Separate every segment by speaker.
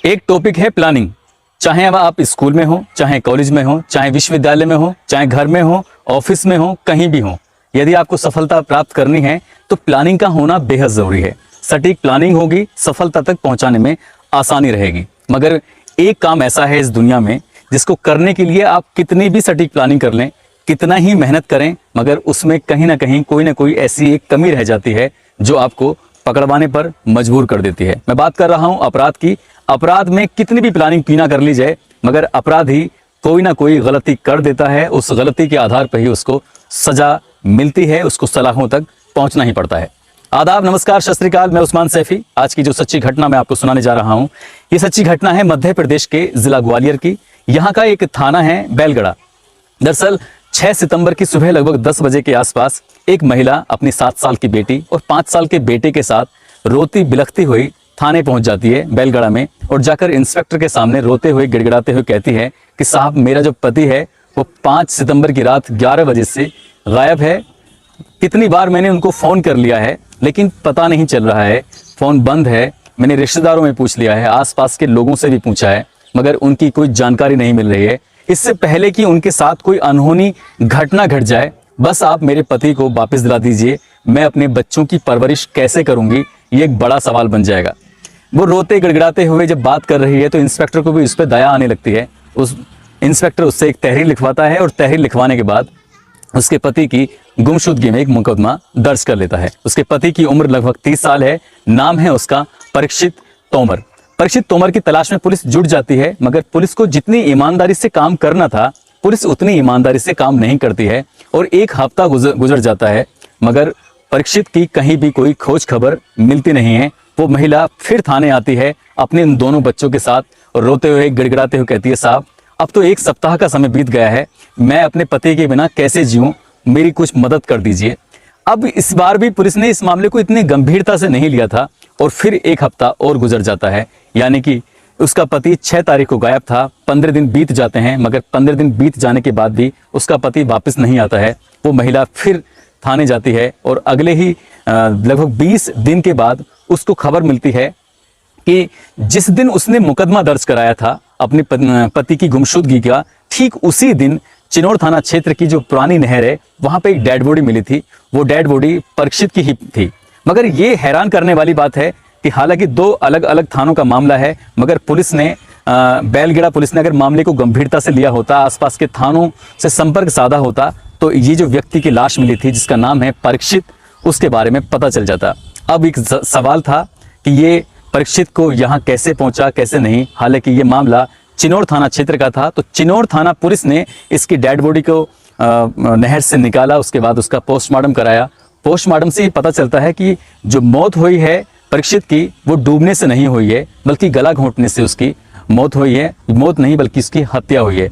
Speaker 1: एक टॉपिक है प्लानिंग। चाहे अब आप स्कूल में हो, चाहे कॉलेज में हो, चाहे विश्वविद्यालय में हो, चाहे घर में हो, ऑफिस में हो, कहीं भी हो, यदि आपको सफलता प्राप्त करनी है तो प्लानिंग का होना बेहद जरूरी है। सटीक प्लानिंग होगी, सफलता तक पहुंचाने में आसानी रहेगी। मगर एक काम ऐसा है इस दुनिया में जिसको करने के लिए आप कितनी भी सटीक प्लानिंग कर लें, कितना ही मेहनत करें, मगर उसमें कहीं ना कहीं कोई ना कोई ऐसी एक कमी रह जाती है जो आपको पकड़वाने पर मजबूर कर देती है। मैं बात कर रहा हूं अपराध की। अपराध में कितनी भी प्लानिंग क्यों ना कर ली जाए, मगर अपराधी कोई ना कोई गलती कर देता है। उस गलती के आधार पर ही उसको सजा मिलती है, उसको सलाखों तक पहुंचना ही पड़ता है। आदाब, नमस्कार, सत श्री अकाल। मैं उस्मान सैफी। आज की जो सच्ची घटना मैं आपको सुनाने जा रहा हूं, ये सच्ची घटना है मध्य प्रदेश के जिला ग्वालियर की। यहाँ का एक थाना है बैलगड़ा। दरअसल 6 सितंबर की सुबह लगभग 10 बजे के आसपास एक महिला अपनी 7 साल की बेटी और 5 साल के बेटे के साथ रोती बिलखती हुई थाने पहुंच जाती है बैलगड़ा में, और जाकर इंस्पेक्टर के सामने रोते हुए गिड़गिड़ाते हुए कहती है कि साहब, मेरा जो पति है वो 5 सितंबर की रात 11 बजे से गायब है। कितनी बार मैंने उनको फ़ोन कर लिया है लेकिन पता नहीं चल रहा है, फ़ोन बंद है। मैंने रिश्तेदारों में पूछ लिया है, आसपास के लोगों से भी पूछा है, मगर उनकी कोई जानकारी नहीं मिल रही है। इससे पहले कि उनके साथ कोई अनहोनी घटना घट जाए, बस आप मेरे पति को वापस दिला दीजिए। मैं अपने बच्चों की परवरिश कैसे करूंगी, ये एक बड़ा सवाल बन जाएगा। वो रोते गिड़गिड़ाते हुए जब बात कर रही है तो इंस्पेक्टर को भी उस पर दया आने लगती है। उस इंस्पेक्टर उससे एक तहरीर लिखवाता है और तहरीर लिखवाने के बाद उसके पति की गुमशुदगी में एक मुकदमा दर्ज कर लेता है। उसके पति की उम्र लगभग 30 साल है। नाम है उसका परीक्षित तोमर। परीक्षित तोमर की तलाश में पुलिस जुट जाती है, मगर पुलिस को जितनी ईमानदारी से काम करना था, पुलिस उतनी ईमानदारी से काम नहीं करती है। और एक हफ्ता गुजर जाता है, मगर परीक्षित की कहीं भी कोई खोज खबर मिलती नहीं है। वो महिला फिर थाने आती है अपने उन दोनों बच्चों के साथ और रोते हुए गिड़गिड़ाते हुए कहती है, साहब, अब तो 1 सप्ताह का समय बीत गया है, मैं अपने पति के बिना कैसे जीऊं, मेरी कुछ मदद कर दीजिए। अब इस बार भी पुलिस ने इस मामले को इतनी गंभीरता से नहीं लिया था और फिर 1 हफ्ता और गुजर जाता है। यानी कि उसका पति 6 तारीख को गायब था। 15 दिन बीत जाते हैं, मगर 15 दिन बीत जाने के बाद भी उसका पति वापस नहीं आता है। वो महिला फिर थाने जाती है और अगले ही लगभग 20 दिन के बाद उसको खबर मिलती है कि जिस दिन उसने मुकदमा दर्ज कराया था अपने पति की गुमशुदगी का, ठीक उसी दिन चिनौर थाना क्षेत्र की जो पुरानी नहर है, वहां पे एक डेड बॉडी मिली थी। वो डेड बॉडी परीक्षित की ही थी। मगर ये हैरान करने वाली बात है कि हालांकि 2 अलग अलग थानों का मामला है, मगर पुलिस ने बैलगड़ा पुलिस ने अगर मामले को गंभीरता से लिया होता, आसपास के थानों से संपर्क साधा होता, तो ये जो व्यक्ति की लाश मिली थी जिसका नाम है परीक्षित, उसके बारे में पता चल जाता। अब एक सवाल था कि ये परीक्षित को यहाँ कैसे पहुंचा, कैसे नहीं। हालांकि ये मामला चिनौर थाना क्षेत्र का था, तो चिनौर थाना पुलिस ने इसकी डेड बॉडी को नहर से निकाला। उसके बाद उसका पोस्टमार्टम कराया। पोस्टमार्टम से ये पता चलता है कि जो मौत हुई है परीक्षित की, वो डूबने से नहीं हुई है, बल्कि गला घोंटने से उसकी मौत हुई है। मौत नहीं बल्कि उसकी हत्या हुई है।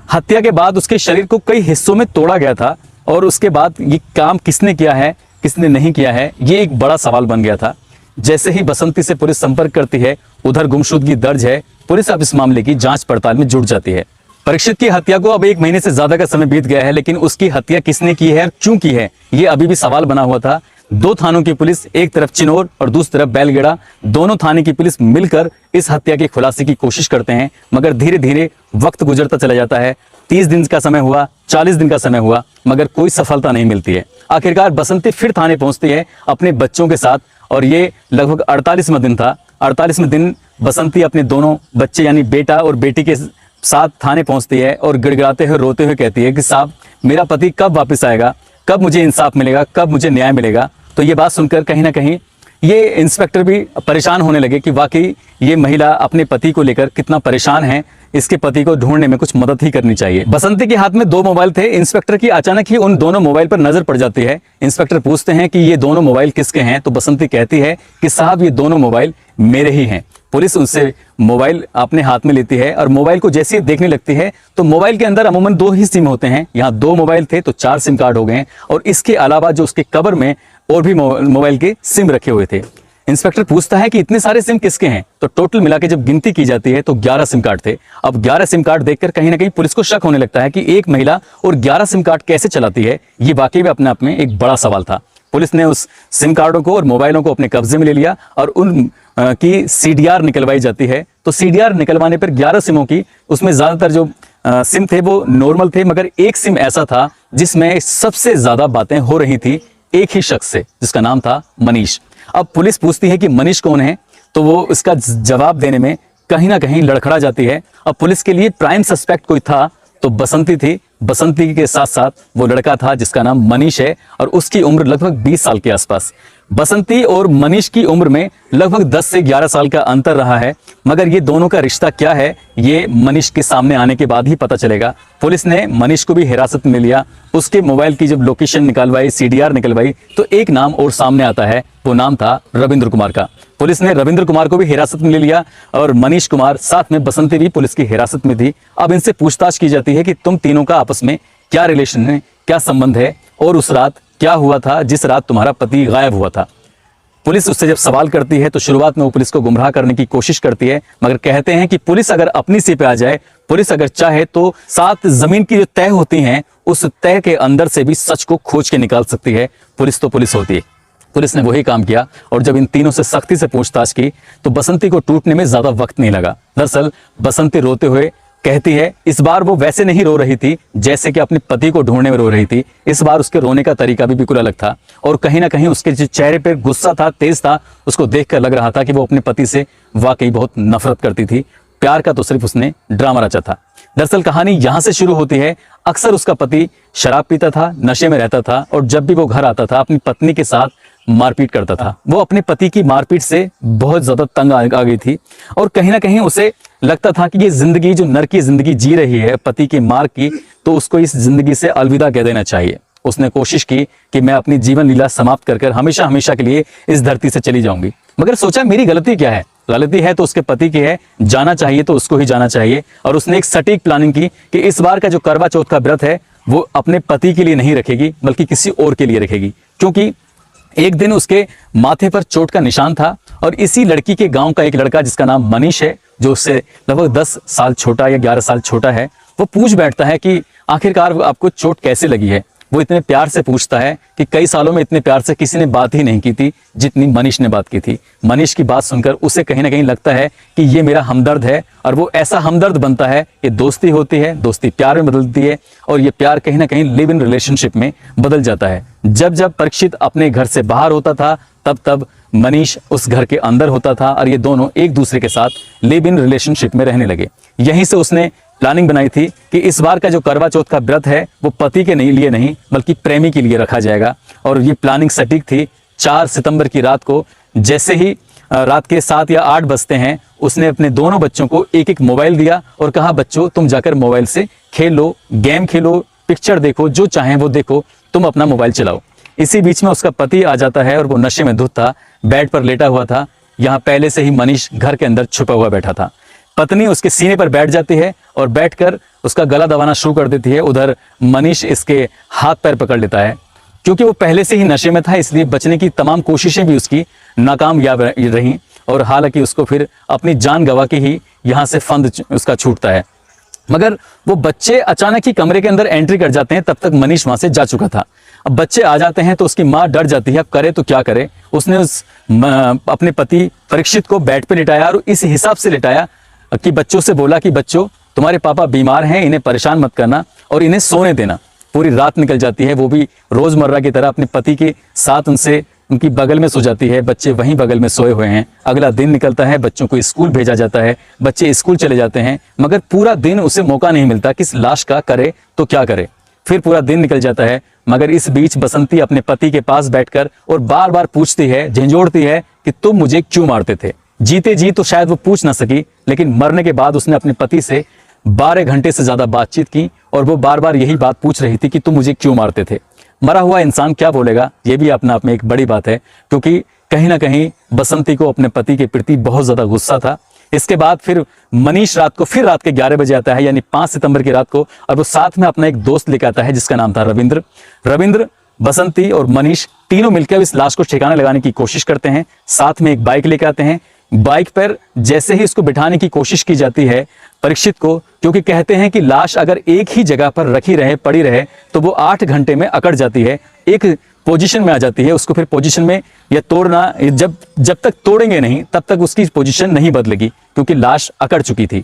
Speaker 1: हत्या के बाद उसके शरीर को कई हिस्सों में तोड़ा गया था, और उसके बाद ये काम किसने किया है, किसने नहीं किया है, ये एक बड़ा सवाल बन गया था। जैसे ही बसंती से पुलिस संपर्क करती है, उधर गुमशुदगी दर्ज है, पुलिस अब इस मामले की जांच पड़ताल में जुट जाती है। परीक्षित की हत्या को अब 1 महीने से ज्यादा का समय बीत गया है, लेकिन उसकी हत्या किसने की है और क्यों की है, ये अभी भी सवाल बना हुआ था। 2 थानों की पुलिस, एक तरफ चिनौर और दूसरी तरफ बैलगड़ा, दोनों थाने की पुलिस मिलकर इस हत्या के खुलासे की कोशिश करते हैं, मगर धीरे धीरे वक्त गुजरता चला जाता है। 30 दिन का समय हुआ, 40 दिन का समय हुआ, मगर कोई सफलता नहीं मिलती है। आखिरकार बसंती फिर थाने पहुंचती है अपने बच्चों के साथ, और ये लगभग 48वां दिन था। 48वें दिन बसंती अपने दोनों बच्चे यानी बेटा और बेटी के साथ थाने पहुंचती है और गिड़गिड़ाते हुए रोते हुए कहती है कि साहब, मेरा पति कब वापस आएगा, कब मुझे इंसाफ मिलेगा, कब मुझे न्याय मिलेगा। तो ये बात सुनकर कहीं ना कहीं ये इंस्पेक्टर भी परेशान होने लगे कि वाकई ये महिला अपने पति को लेकर कितना परेशान है, इसके पति को ढूंढने में कुछ मदद ही करनी चाहिए। बसंती के हाथ में 2 मोबाइल थे। इंस्पेक्टर की अचानक ही उन दोनों मोबाइल पर नजर पड़ जाती है। इंस्पेक्टर पूछते हैं कि ये दोनों मोबाइल किसके हैं, तो बसंती कहती है कि साहब, ये दोनों मोबाइल मेरे ही हैं। पुलिस उनसे मोबाइल अपने हाथ में लेती है और मोबाइल को जैसे ही देखने लगती है तो मोबाइल के अंदर अमूमन 2 ही सिम होते हैं। यहाँ 2 मोबाइल थे तो 4 सिम कार्ड हो गए, और इसके अलावा जो उसके कवर में और भी मोबाइल के सिम रखे हुए थे। इंस्पेक्टर पूछता है कि इतने सारे सिम किसके हैं, तो टोटल मिला के जब गिनती की जाती है तो 11 सिम कार्ड थे। अब 11 सिम कार्ड देखकर कहीं ना कहीं पुलिस को शक होने लगता है कि एक महिला और 11 सिम कार्ड कैसे चलाती है। ये वाकई में अपने आप में एक बड़ा सवाल था। पुलिस ने उस सिम कार्डों को और मोबाइलों को अपने कब्जे में ले लिया और उन की CDR निकलवाई जाती है। तो CDR निकलवाने पर 11 सिमों की, उसमें ज्यादातर जो सिम थे वो नॉर्मल थे, मगर एक सिम ऐसा था जिसमें सबसे ज्यादा बातें हो रही थी एक ही शख्स से, जिसका नाम था मनीष। अब पुलिस पूछती है कि मनीष कौन है, तो वो इसका जवाब देने में कहीं ना कहीं लड़खड़ा जाती है। अब पुलिस के लिए प्राइम सस्पेक्ट कोई था तो बसंती थी। बसंती के साथ साथ वो लड़का था जिसका नाम मनीष है और उसकी उम्र लगभग 20 साल के आसपास। बसंती और मनीष की उम्र में लगभग 10 से 11 साल का अंतर रहा है, मगर ये दोनों का रिश्ता क्या है ये मनीष के सामने आने के बाद ही पता चलेगा। पुलिस ने मनीष को भी हिरासत में लिया, उसके मोबाइल की जब लोकेशन निकलवाई, CDR निकलवाई, तो एक नाम और सामने आता है, वो नाम था रविंद्र कुमार का। पुलिस ने रविंद्र कुमार को भी हिरासत में ले लिया और मनीष कुमार साथ में बसंती भी पुलिस की हिरासत में थी। अब इनसे पूछताछ की जाती है कि तुम तीनों का आपस में क्या रिलेशन है, क्या संबंध है और उस रात क्या हुआ था जिस रात तुम्हारा पति गायब हुआ था। पुलिस उससे जब सवाल करती है तो शुरुआत में वो पुलिस को गुमराह करने की कोशिश करती है, मगर कहते हैं कि पुलिस अगर अपनी सी पे आ जाए, पुलिस अगर चाहे तो 7 जमीन की जो तय होती हैं उस तय के अंदर से भी सच को खोज के निकाल सकती है। पुलिस तो पुलिस होती है। पुलिस ने वही काम किया और जब इन तीनों से सख्ती से पूछताछ की तो बसंती को टूटने में ज्यादा वक्त नहीं लगा। दरअसल बसंती रोते हुए कहती है, इस बार वो वैसे नहीं रो रही थी जैसे कि अपने पति को ढूंढने में रो रही थी। इस बार उसके रोने का तरीका भी बिल्कुल अलग था और कहीं ना कहीं उसके जो चेहरे पर गुस्सा था, तेज था, उसको देखकर लग रहा था कि वो अपने पति से वाकई बहुत नफरत करती थी। प्यार का तो सिर्फ उसने ड्रामा रचा था। दरअसल कहानी यहां से शुरू होती है। अक्सर उसका पति शराब पीता था, नशे में रहता था और जब भी वो घर आता था अपनी पत्नी के साथ मारपीट करता था। वो अपने पति की मारपीट से बहुत ज्यादा तंग आ गई थी और कहीं ना कहीं उसे लगता था कि ये जिंदगी जो नरकी जिंदगी जी रही है पति की मार की, तो उसको इस जिंदगी से अलविदा कह देना चाहिए। उसने कोशिश की कि मैं अपनी जीवन लीला समाप्त कर हमेशा हमेशा के लिए इस धरती से चली जाऊंगी, मगर सोचा मेरी गलती क्या है। गलती है तो उसके पति की है, जाना चाहिए तो उसको ही जाना चाहिए। और उसने एक सटीक प्लानिंग की कि इस बार का जो करवा चौथ का व्रत है वो अपने पति के लिए नहीं रखेगी बल्कि किसी और के लिए रखेगी, क्योंकि एक दिन उसके माथे पर चोट का निशान था और इसी लड़की के गांव का एक लड़का जिसका नाम मनीष है, जो उससे लगभग 10 साल छोटा या 11 साल छोटा है, वो पूछ बैठता है कि आखिरकार आपको चोट कैसे लगी है। वो इतने प्यार से पूछता है कि कई सालों में इतने प्यार से किसी ने बात ही नहीं की थी जितनी मनीष ने बात की थी। मनीष की बात सुनकर उसे कहीं ना कहीं लगता है कि ये मेरा हमदर्द है और वो ऐसा हमदर्द बनता है। ये दोस्ती होती है, दोस्ती प्यार में बदलती है और ये प्यार कहीं ना कहीं लिव इन रिलेशनशिप में बदल जाता है। जब जब परीक्षित अपने घर से बाहर होता था तब तब मनीष उस घर के अंदर होता था और ये दोनों एक दूसरे के साथ लिव इन रिलेशनशिप में रहने लगे। यहीं से उसने प्लानिंग बनाई थी कि इस बार का जो करवा चौथ का व्रत है वो पति के लिए नहीं बल्कि प्रेमी के लिए रखा जाएगा। और ये प्लानिंग सटीक थी। 4 सितंबर की रात को जैसे ही रात के 7 या 8 बजते हैं, उसने अपने दोनों बच्चों को एक एक मोबाइल दिया और कहा, बच्चों तुम जाकर मोबाइल से खेल लो, गेम खेलो, पिक्चर देखो, जो चाहे वो देखो, तुम अपना मोबाइल चलाओ। इसी बीच में उसका पति आ जाता है और वो नशे में धुत था, बेड पर लेटा हुआ था। यहाँ पहले से ही मनीष घर के अंदर छुपा हुआ बैठा था। पत्नी उसके सीने पर बैठ जाती है और बैठकर उसका गला दबाना शुरू कर देती है। उधर मनीष इसके हाथ पैर पकड़ लेता है। क्योंकि वो पहले से ही नशे में था इसलिए बचने की तमाम कोशिशें भी उसकी नाकामयाब रहीं और हालांकि उसको फिर अपनी जान गंवा के ही यहाँ से फंद उसका छूटता है। मगर वो बच्चे अचानक ही कमरे के अंदर एंट्री कर जाते हैं। तब तक मनीष वहां से जा चुका था। अब बच्चे आ जाते हैं तो उसकी माँ डर जाती है, अब करे तो क्या करे। उसने अपने पति परीक्षित को बेड पे लिटाया और इस हिसाब से लिटाया कि बच्चों से बोला कि बच्चों तुम्हारे पापा बीमार हैं, इन्हें परेशान मत करना और इन्हें सोने देना। पूरी रात निकल जाती है, वो भी रोजमर्रा की तरह अपने पति के साथ उनकी बगल में सो जाती है। बच्चे वहीं बगल में सोए हुए हैं। अगला दिन निकलता है, बच्चों को स्कूल भेजा जाता है, बच्चे स्कूल चले जाते हैं, मगर पूरा दिन उसे मौका नहीं मिलता कि इस लाश का करे तो क्या करे। फिर पूरा दिन निकल जाता है, मगर इस बीच बसंती अपने पति के पास बैठकर और बार बार पूछती है, झंझोड़ती है कि तुम मुझे क्यों मारते थे। जीते जी तो शायद वो पूछ ना सकी, लेकिन मरने के बाद उसने अपने पति से 12 घंटे से ज्यादा बातचीत की और वो बार बार यही बात पूछ रही थी कि तुम मुझे क्यों मारते थे। मरा हुआ इंसान क्या बोलेगा, ये भी अपने आप में एक बड़ी बात है, क्योंकि कहीं ना कहीं बसंती को अपने पति के प्रति बहुत ज्यादा गुस्सा था। इसके बाद फिर मनीष रात के 11 बजे आता है, यानी 5 सितंबर की रात को, और वो साथ में अपना एक दोस्त लेकर आता है जिसका नाम था रविंद्र। बसंती और मनीष तीनों मिलकर इस लाश को ठिकाने लगाने की कोशिश करते हैं। साथ में एक बाइक लेकर आते हैं। बाइक पर जैसे ही उसको बिठाने की कोशिश की जाती है परीक्षित को, क्योंकि कहते हैं कि लाश अगर एक ही जगह पर रखी रहे, पड़ी रहे, तो वो 8 घंटे में अकड़ जाती है। एक पोजीशन में आ जाती है, उसको फिर पोजीशन में या तोड़ना, जब तक तोड़ेंगे नहीं तब तक उसकी पोजीशन नहीं बदलेगी, क्योंकि लाश अकड़ चुकी थी।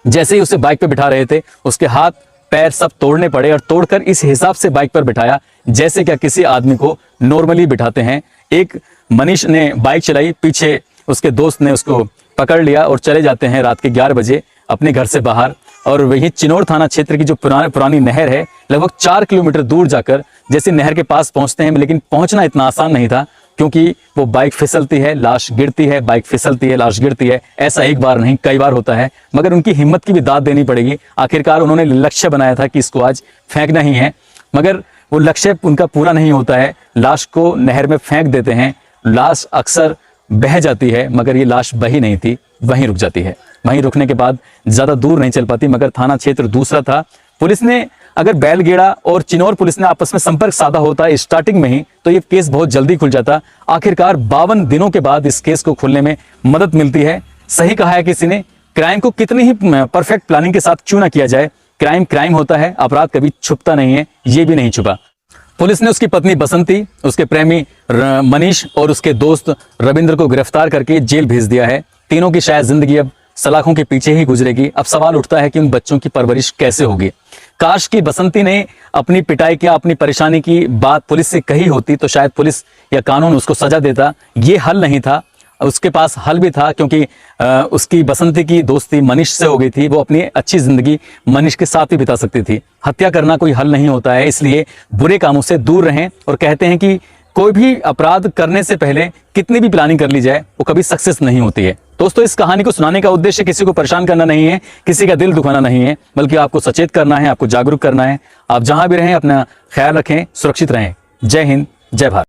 Speaker 1: जैसे ही उसे बाइक पे बिठा रहे थे उसके हाथ पैर सब तोड़ने पड़े, और तोड़कर इस हिसाब से बाइक पर बिठाया जैसे क्या किसी आदमी को नॉर्मली बिठाते हैं। एक मनीष ने बाइक चलाई, पीछे उसके दोस्त ने उसको पकड़ लिया और चले जाते हैं रात के 11 बजे अपने घर से बाहर। और वही चिनौर थाना क्षेत्र की जो पुरानी नहर है, लगभग 4 किलोमीटर दूर जाकर जैसे नहर के पास पहुंचते हैं, लेकिन पहुंचना इतना आसान नहीं था, क्योंकि वो बाइक फिसलती है, लाश गिरती है, बाइक फिसलती है, लाश गिरती है। ऐसा एक बार नहीं कई बार होता है, मगर उनकी हिम्मत की भी दाद देनी पड़ेगी। आखिरकार उन्होंने लक्ष्य बनाया था कि इसको आज फेंकना ही है, मगर वो लक्ष्य उनका पूरा नहीं होता है। लाश को नहर में फेंक देते हैं, लाश अक्सर बह जाती है, मगर ये लाश बही नहीं थी, वहीं रुक जाती है। वहीं रुकने के बाद ज्यादा दूर नहीं चल पाती, मगर थाना क्षेत्र दूसरा था। पुलिस ने अगर बैलगेड़ा और चिनौर पुलिस ने आपस में संपर्क साधा होता है स्टार्टिंग में ही, तो ये केस बहुत जल्दी खुल जाता। आखिरकार 52 दिनों के बाद इस केस को खुलने में मदद मिलती है। सही कहा है किसी ने, क्राइम को कितनी ही परफेक्ट प्लानिंग के साथ क्यों ना किया जाए, क्राइम क्राइम होता है, अपराध कभी छुपता नहीं है, ये भी नहीं छुपा। पुलिस ने उसकी पत्नी बसंती, उसके प्रेमी मनीष और उसके दोस्त रविंद्र को गिरफ्तार करके जेल भेज दिया है। तीनों की शायद जिंदगी अब सलाखों के पीछे ही गुजरेगी। अब सवाल उठता है कि उन बच्चों की परवरिश कैसे होगी। काश की बसंती ने अपनी पिटाई की, अपनी परेशानी की बात पुलिस से कही होती, तो शायद पुलिस या कानून उसको सजा देता। ये हल नहीं था, उसके पास हल भी था, क्योंकि उसकी बसंती की दोस्ती मनीष से हो गई थी। वो अपनी अच्छी जिंदगी मनीष के साथ भी बिता सकती थी। हत्या करना कोई हल नहीं होता है, इसलिए बुरे कामों से दूर रहें। और कहते हैं कि कोई भी अपराध करने से पहले कितनी भी प्लानिंग कर ली जाए, वो कभी सक्सेस नहीं होती है। दोस्तों, इस कहानी को सुनाने का उद्देश्य किसी को परेशान करना नहीं है, किसी का दिल दुखाना नहीं है, बल्कि आपको सचेत करना है, आपको जागरूक करना है। आप जहां भी रहें अपना ख्याल रखें, सुरक्षित रहें। जय हिंद, जय भारत।